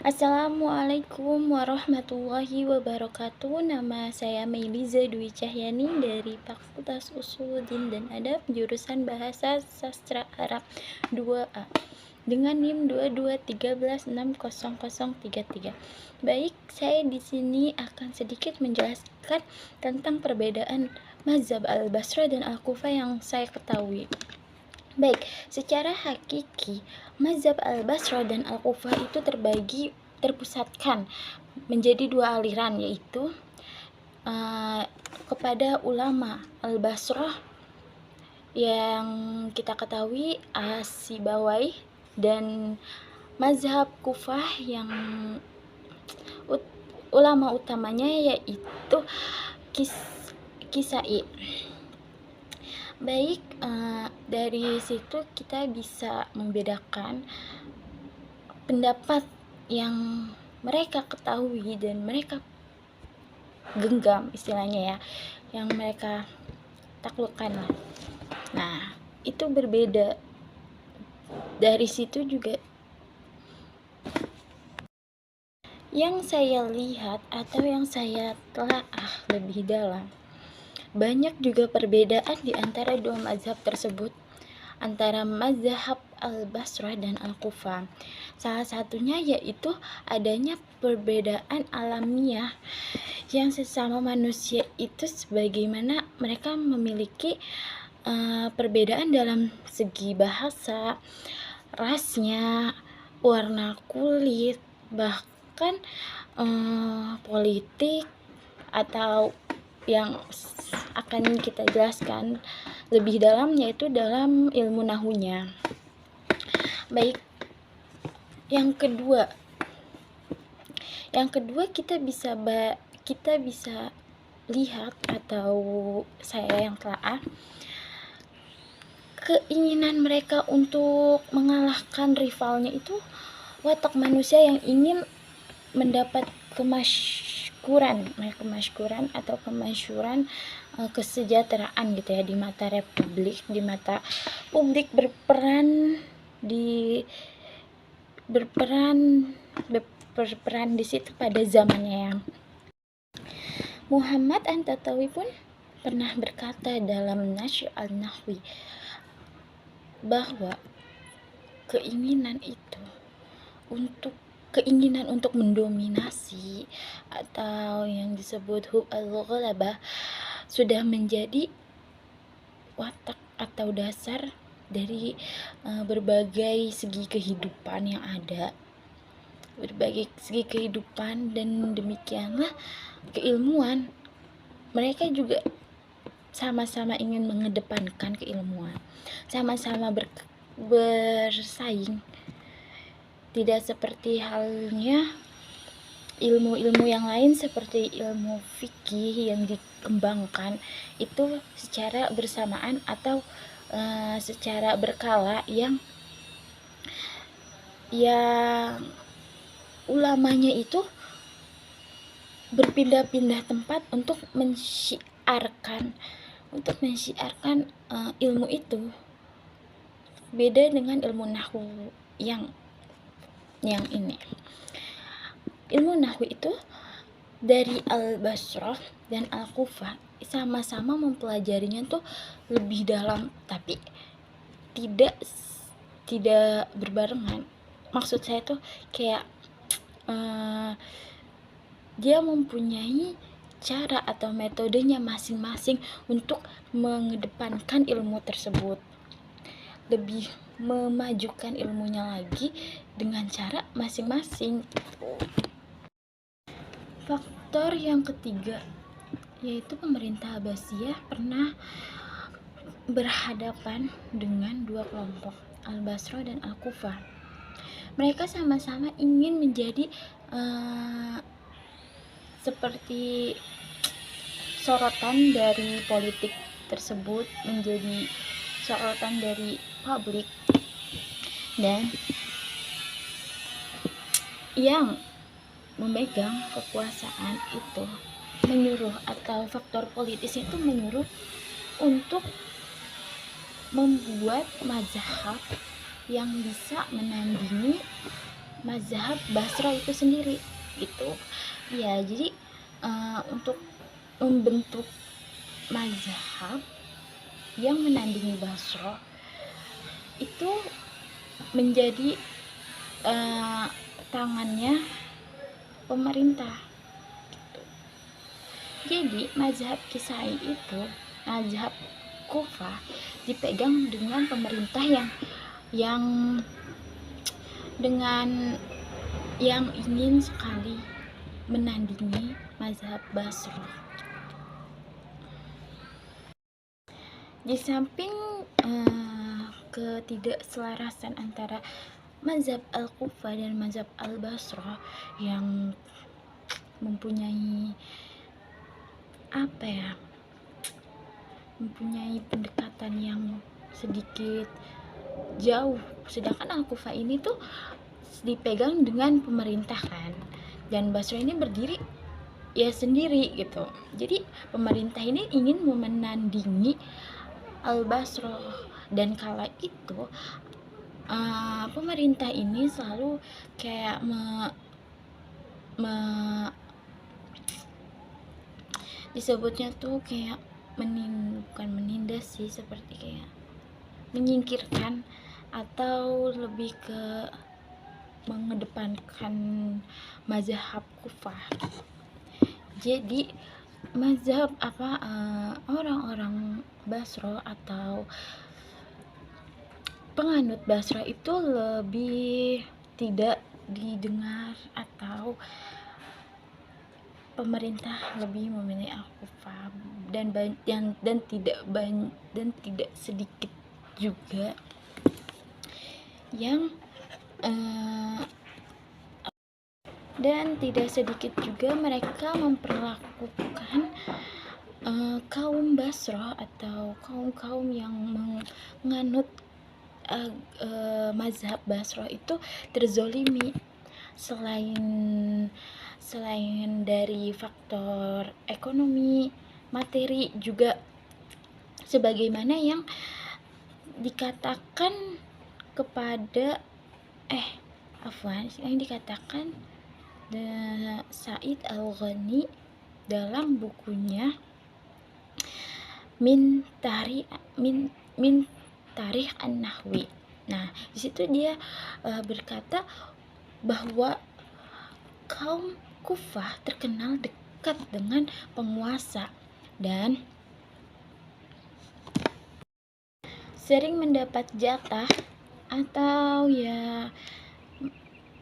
Assalamualaikum warahmatullahi wabarakatuh. Nama saya Meiliza Dwi Cahyani dari Fakultas Usuluddin dan Adab, jurusan Bahasa Sastra Arab 2A dengan NIM 221360033. Baik, saya di sini akan sedikit menjelaskan tentang perbedaan mazhab Al-Basra dan Al-Kufah yang saya ketahui. Baik, secara hakiki, mazhab Al-Basra dan Al-Kufah itu terpusatkan menjadi dua aliran, yaitu kepada ulama Al-Basrah yang kita ketahui As-Sibawayh, dan mazhab Kufah yang ulama utamanya yaitu Kisai. Baik, dari situ kita bisa membedakan pendapat yang mereka ketahui dan mereka genggam, istilahnya ya, yang mereka taklukkan. Nah, itu berbeda. Dari situ juga yang saya lihat atau yang saya telaah lebih dalam, banyak juga perbedaan di antara dua mazhab tersebut, antara mazhab Al-Basrah dan Al-Kufah. Salah satunya yaitu adanya perbedaan alamiah yang sesama manusia itu, sebagaimana mereka memiliki perbedaan dalam segi bahasa, rasnya, warna kulit, bahkan politik, atau yang akan kita jelaskan lebih dalam yaitu dalam ilmu nahunya. Baik, yang kedua kita bisa lihat, atau saya yang telaah, keinginan mereka untuk mengalahkan rivalnya itu watak manusia yang ingin mendapat kemasyhuran atau kemasyhuran, kesejahteraan gitu ya, di mata republik, di mata publik, berperan di situ pada zamannya ya. Muhammad An-Tantawi pun pernah berkata dalam Nashr Al-Nahwi bahwa keinginan untuk mendominasi, atau yang disebut hub al-ghalabah, sudah menjadi watak atau dasar dari berbagai segi kehidupan yang ada, dan demikianlah keilmuan. Mereka juga sama-sama ingin mengedepankan keilmuan, sama-sama bersaing. Tidak seperti halnya ilmu-ilmu yang lain seperti ilmu fikih yang dikembangkan itu secara bersamaan atau secara berkala, yang ulamanya itu berpindah-pindah tempat untuk mensyiarkan ilmu itu. Beda dengan ilmu nahwu yang ini. Ilmu nahwu itu dari Al-Basrah dan Al-Kufah sama-sama mempelajarinya tuh lebih dalam, tapi tidak berbarengan. Maksud saya tuh kayak dia mempunyai cara atau metodenya masing-masing untuk mengedepankan ilmu tersebut, lebih memajukan ilmunya lagi dengan cara masing-masing. Faktor yang ketiga yaitu pemerintah Abbasiyah pernah berhadapan dengan dua kelompok, Al-Basrah dan Al-Kufah. Mereka sama-sama ingin menjadi seperti sorotan dari politik tersebut, menjadi sorotan dari publik, dan yang memegang kekuasaan itu menyuruh, atau faktor politis itu menyuruh untuk membuat mazhab yang bisa menandingi mazhab Basra itu sendiri gitu ya. Jadi untuk membentuk mazhab yang menandingi Basra itu menjadi tangannya pemerintah gitu. Jadi mazhab Kisai itu, mazhab Kufah, dipegang dengan pemerintah yang dengan yang ingin sekali menandingi mazhab Basra. Di samping ketidakselarasan antara mazhab Al-Kufah dan mazhab Al-Basra yang mempunyai mempunyai pendekatan yang sedikit jauh, sedangkan Al-Kufah ini tuh dipegang dengan pemerintah kan, dan Basra ini berdiri ya sendiri gitu. Jadi pemerintah ini ingin menandingi Al-Basra, dan kala itu pemerintah ini selalu kayak disebutnya tuh kayak bukan menindas sih, seperti kayak menyingkirkan atau lebih ke mengedepankan mazhab Kufah. Jadi mazhab orang-orang Basra atau penganut Basra itu lebih tidak didengar, atau pemerintah lebih memilih Al-Kufah, dan tidak sedikit juga yang dan tidak sedikit juga mereka memperlakukan kaum Basra atau kaum yang menganut mazhab Basra itu terzolimi, selain dari faktor ekonomi, materi juga, sebagaimana yang dikatakan kepada yang dikatakan Said Al-Ghani dalam bukunya Min Tarikh An-Nahwi. Nah, di situ dia berkata bahwa kaum Kufah terkenal dekat dengan penguasa dan sering mendapat jatah, atau ya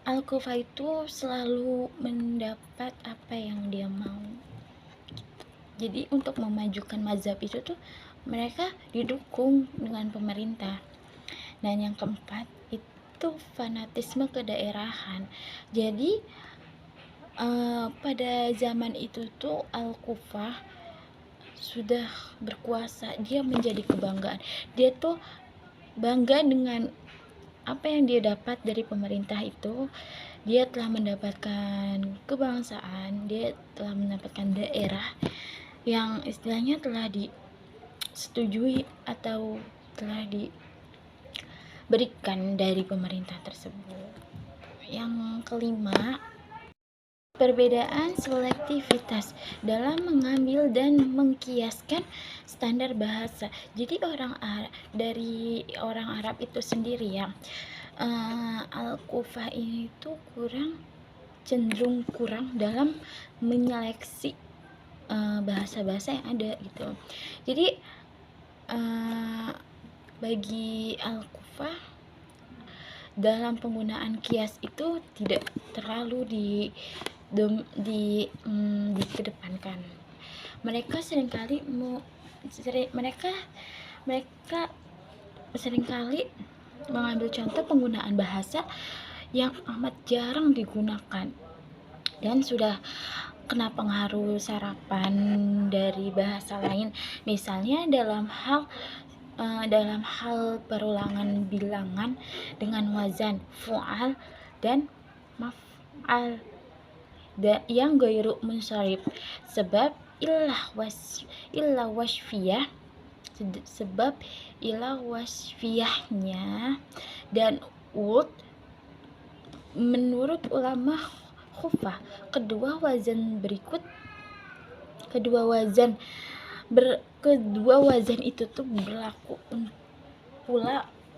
Al-Kufah itu selalu mendapat apa yang dia mau. Jadi untuk memajukan mazhab itu tuh mereka didukung dengan pemerintah. Dan yang keempat itu fanatisme kedaerahan. Jadi pada zaman itu tuh Al-Kufah sudah berkuasa, dia menjadi kebanggaan. Dia tuh bangga dengan apa yang dia dapat dari pemerintah itu. Dia telah mendapatkan kebangsaan, dia telah mendapatkan daerah yang istilahnya telah disetujui atau telah diberikan dari pemerintah tersebut. Yang kelima, perbedaan selektivitas dalam mengambil dan mengkiaskan standar bahasa. Jadi dari orang Arab itu sendiri ya, Al-Kufah ini tuh cenderung kurang dalam menyeleksi bahasa-bahasa yang ada gitu. Jadi bagi Al-Kufah dalam penggunaan kias itu tidak terlalu dikedepankan. Mereka seringkali mengambil contoh penggunaan bahasa yang amat jarang digunakan dan sudah kena pengaruh sarapan dari bahasa lain, misalnya dalam hal perulangan bilangan dengan wazan fu'al dan maf'al yang ghairu munsharif, sebab ilah wasfiyahnya dan menurut ulama Kufah, kedua wazan itu tuh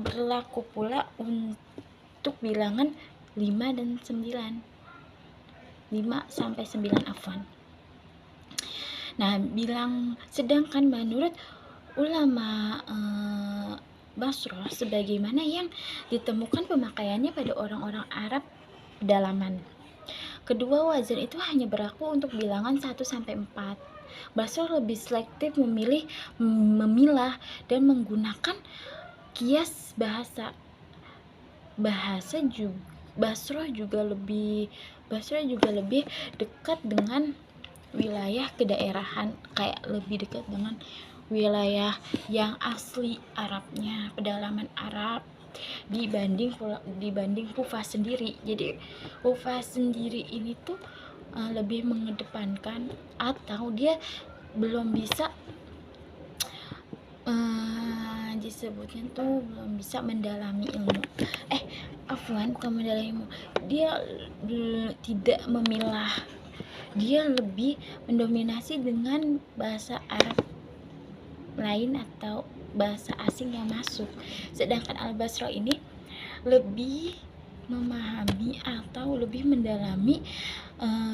berlaku pula untuk bilangan 5 dan 9. 5 sampai 9 afwan. Nah, sedangkan menurut ulama Basrah, sebagaimana yang ditemukan pemakaiannya pada orang-orang Arab pedalaman, kedua wazan itu hanya berlaku untuk bilangan 1 sampai 4. Basrah lebih selektif memilah dan menggunakan kias bahasa. Basrah juga lebih dekat dengan wilayah kedaerahan, kayak lebih dekat dengan wilayah yang asli Arabnya, pedalaman Arab, dibanding Kufah sendiri. Jadi Kufah sendiri ini tuh lebih mengedepankan, atau dia belum bisa disebutnya tuh belum bisa mendalami ilmu. Afwan, bukan mendalami ilmu. Dia tidak memilah. Dia lebih mendominasi dengan bahasa Arab lain atau bahasa asing yang masuk. Sedangkan Al-Basrah ini lebih memahami atau lebih mendalami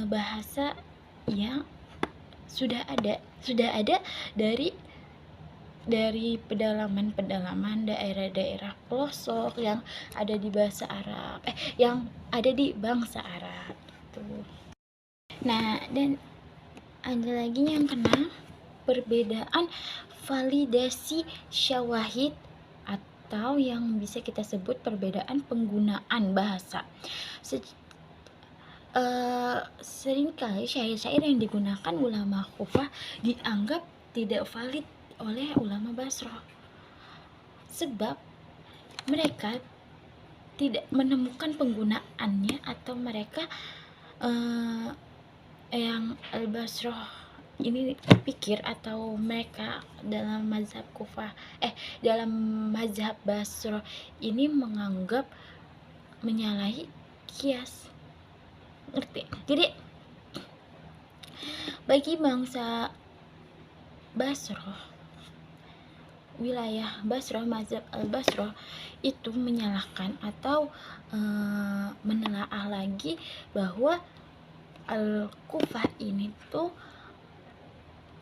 bahasa yang sudah ada dari pedalaman daerah-daerah pelosok yang ada di yang ada di bangsa Arab gitu. Nah, dan ada lagi yang kena perbedaan validasi syawahid, atau yang bisa kita sebut perbedaan penggunaan bahasa. Seringkali syair-syair yang digunakan ulama Kufah dianggap tidak valid oleh ulama Basrah, sebab mereka tidak menemukan penggunaannya, atau mereka yang Al-Basrah ini pikir, atau mereka dalam mazhab Basrah ini menganggap menyalahi kias. Ngerti? Jadi bagi bangsa Basrah, wilayah Basrah, mazhab Al-Basrah itu menyalahkan atau menelaah lagi bahwa Al-Kufah ini tuh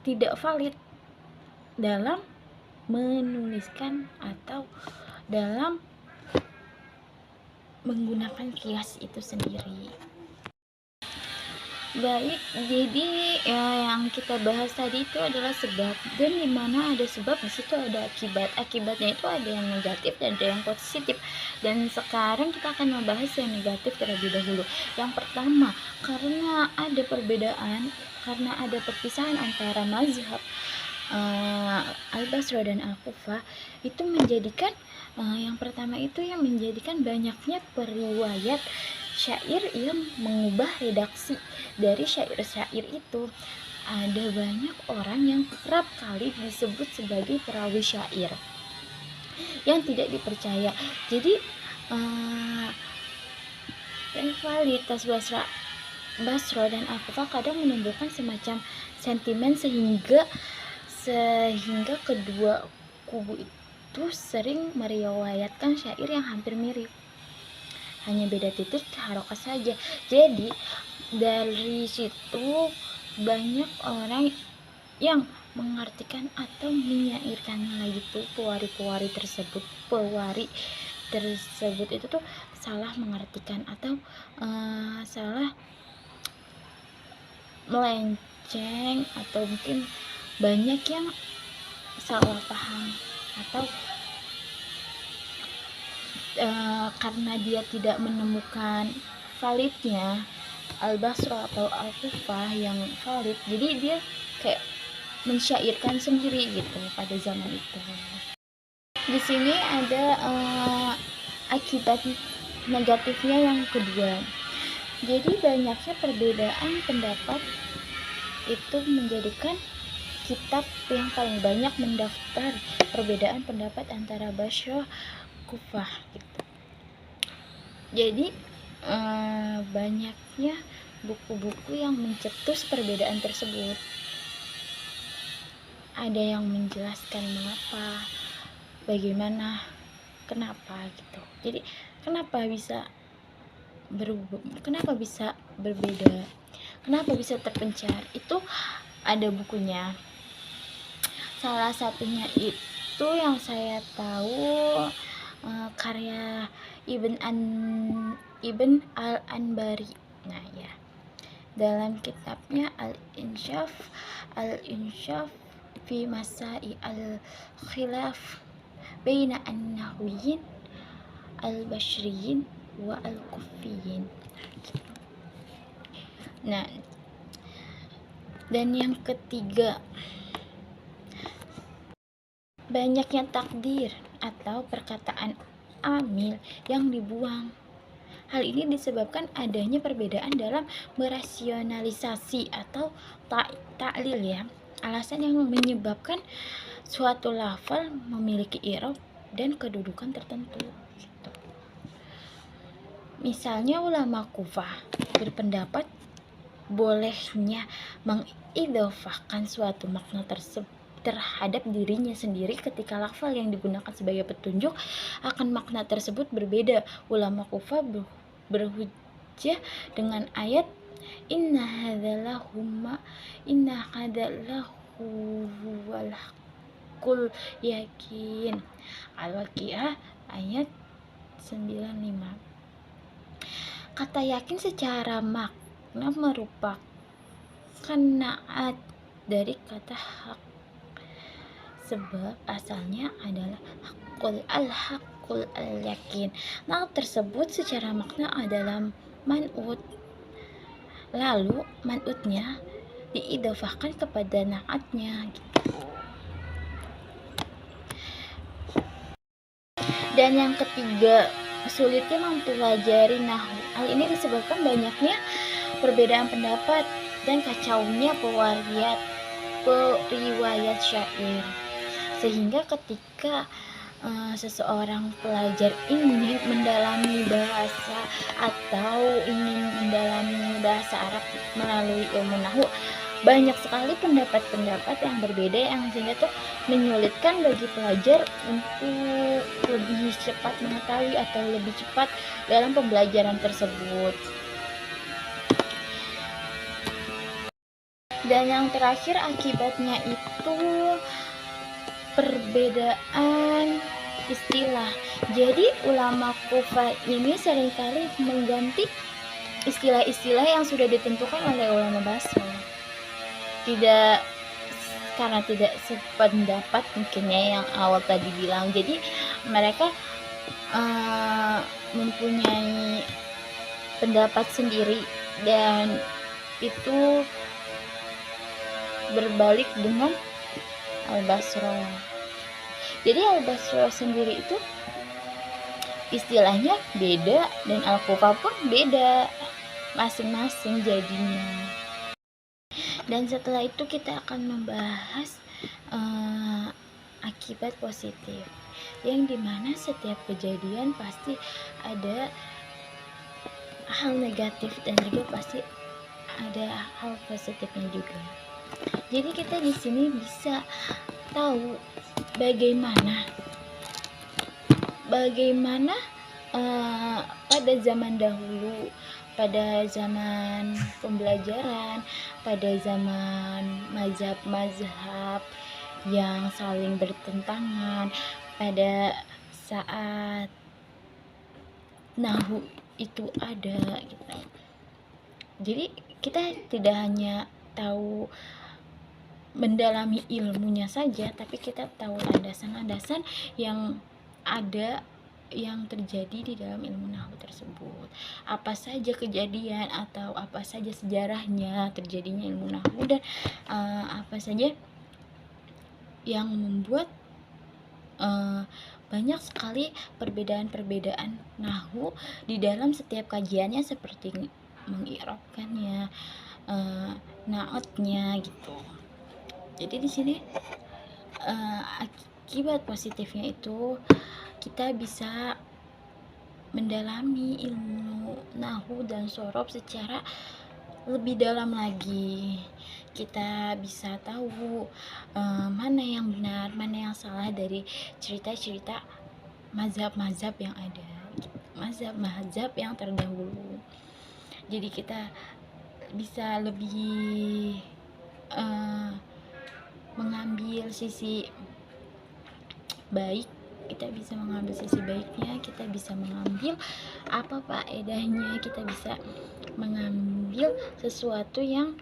tidak valid dalam menuliskan atau dalam menggunakan kias itu sendiri. Baik, jadi yang kita bahas tadi itu adalah sebab, dan dimana ada sebab di situ ada akibat. Akibatnya itu ada yang negatif dan ada yang positif. Dan sekarang kita akan membahas yang negatif terlebih dahulu. Yang pertama, karena ada perpisahan antara mazhab Al-Basrah dan Al-Kufah, itu menjadikan yang pertama itu yang menjadikan banyaknya periwayat syair yang mengubah redaksi dari syair-syair itu. Ada banyak orang yang kerap kali disebut sebagai perawi syair yang tidak dipercaya. Jadi rivalitas Basrah dan Al-Kufah kadang menimbulkan semacam sentimen sehingga kedua kubu itu sering meriwayatkan syair yang hampir mirip, hanya beda titik harokat saja. Jadi dari situ banyak orang yang mengartikan atau menyairkannya lagi tuh pewari tersebut itu tuh salah mengartikan atau salah melenceng, atau mungkin banyak yang salah paham, atau karena dia tidak menemukan validnya Al-Basrah atau Al-Kufah yang valid, jadi dia kayak mensyairkan sendiri gitu pada zaman itu. Di sini ada akibat negatifnya yang kedua. Jadi banyaknya perbedaan pendapat itu menjadikan kitab yang paling banyak mendaftar perbedaan pendapat antara Basrah Kufah gitu. Jadi banyaknya buku-buku yang mencetus perbedaan tersebut. Ada yang menjelaskan mengapa, bagaimana, kenapa gitu. Jadi kenapa bisa berbeda, kenapa bisa terpencar, itu ada bukunya. Salah satunya itu yang saya tahu karya Ibn al-Anbari. Nah ya, dalam kitabnya Al-Insyaf fi Masai al-Khilaf baina an-Nahwiyin al-Basriyin wa al-Kufiyin. Nah, dan yang ketiga, banyaknya takdir atau perkataan amil yang dibuang. Hal ini disebabkan adanya perbedaan dalam merasionalisasi atau ta'lil ya. Alasan yang menyebabkan suatu lafal memiliki i'rab dan kedudukan tertentu gitu. Misalnya ulama Kufah berpendapat bolehnya mengidhofahkan suatu makna tersebut terhadap dirinya sendiri ketika lafal yang digunakan sebagai petunjuk akan makna tersebut berbeda. Ulama Kufah berhujjah dengan ayat inna hadzalahuma inna hadzallahu wal kul yakin. Al-Waqiah ayat 95. Kata yakin secara makna merupakan naat dari kata hak, sebab asalnya adalah hakul al-yakin. Naat tersebut secara makna adalah man'ut, lalu man'utnya diidhofahkan kepada naatnya gitu. Dan yang ketiga, sulitnya mempelajari nahwu. Hal ini disebabkan banyaknya perbedaan pendapat dan kacaunya periwayat syair, sehingga ketika seseorang pelajar ingin mendalami bahasa atau ingin mendalami bahasa Arab melalui ilmu nahwu, banyak sekali pendapat-pendapat yang berbeda yang sehingga tuh menyulitkan bagi pelajar untuk lebih cepat mengetahui atau lebih cepat dalam pembelajaran tersebut. Dan yang terakhir akibatnya itu perbedaan istilah. Jadi ulama Kufah ini seringkali mengganti istilah-istilah yang sudah ditentukan oleh ulama Basra. Karena tidak sependapat mungkinnya yang awal tadi bilang, jadi mereka mempunyai pendapat sendiri dan itu berbalik dengan Al-Basra. Jadi Al-Basra sendiri itu istilahnya beda dan Al-Kufah pun beda masing-masing jadinya. Dan setelah itu kita akan membahas akibat positif, yang dimana setiap kejadian pasti ada hal negatif dan juga pasti ada hal positifnya juga. Jadi kita di sini bisa tahu bagaimana pada zaman dahulu, pada zaman pembelajaran, pada zaman mazhab-mazhab yang saling bertentangan, pada saat nahwu itu ada gitu. Jadi kita tidak hanya tahu mendalami ilmunya saja, tapi kita tahu landasan-landasan yang ada yang terjadi di dalam ilmu nahwu tersebut. Apa saja kejadian atau apa saja sejarahnya terjadinya ilmu nahwu, dan apa saja yang membuat banyak sekali perbedaan-perbedaan nahwu di dalam setiap kajiannya, seperti mengi'rabkannya, naatnya gitu. Jadi di sini akibat positifnya itu kita bisa mendalami ilmu nahu dan sorob secara lebih dalam lagi. Kita bisa tahu mana yang benar, mana yang salah dari cerita-cerita mazhab-mazhab yang ada, mazhab-mazhab yang terdahulu. Jadi kita bisa lebih mengambil sisi baik, kita bisa mengambil sisi baiknya, kita bisa mengambil apa faedahnya, kita bisa mengambil sesuatu yang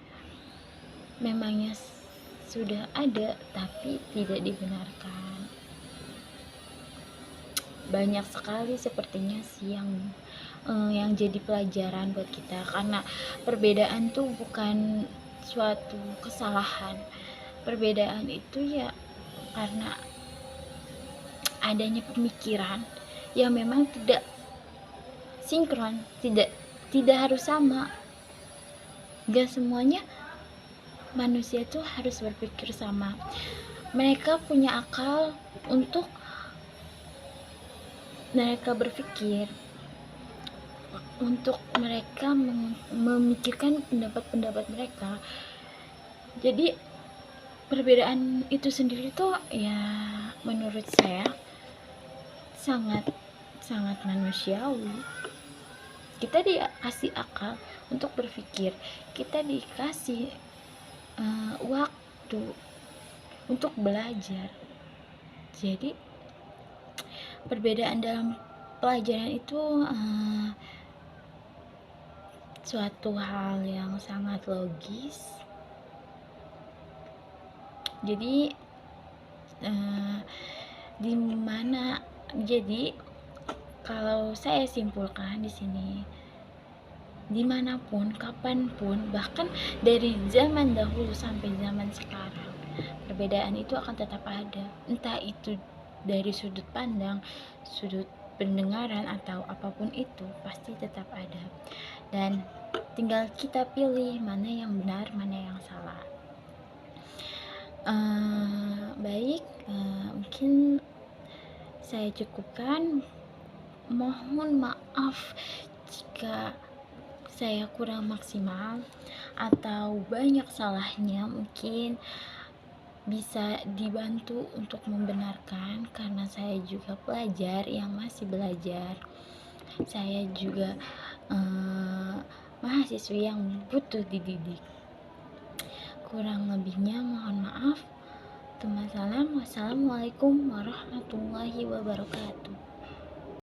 memangnya sudah ada tapi tidak dibenarkan. Banyak sekali sepertinya sih yang jadi pelajaran buat kita, karena perbedaan tuh bukan suatu kesalahan. Perbedaan itu ya karena adanya pemikiran yang memang tidak sinkron, tidak harus sama. Gak semuanya manusia tuh harus berpikir sama. Mereka punya akal untuk mereka berpikir, untuk mereka memikirkan pendapat-pendapat mereka. Jadi perbedaan itu sendiri tuh ya menurut saya sangat manusiawi. Kita dikasih akal untuk berpikir, kita dikasih waktu untuk belajar. Jadi perbedaan dalam pelajaran itu suatu hal yang sangat logis. Jadi jadi kalau saya simpulkan di sini, dimanapun, kapanpun, bahkan dari zaman dahulu sampai zaman sekarang, perbedaan itu akan tetap ada. Entah itu dari sudut pandang, sudut pendengaran, atau apapun itu, pasti tetap ada. Dan tinggal kita pilih mana yang benar, mana yang salah. Baik, mungkin saya cukupkan. Mohon maaf jika saya kurang maksimal atau banyak salahnya. Mungkin bisa dibantu untuk membenarkan, karena saya juga pelajar yang masih belajar. Saya juga mahasiswi yang butuh dididik. Kurang lebihnya mohon maaf. Wassalamualaikum warahmatullahi wabarakatuh.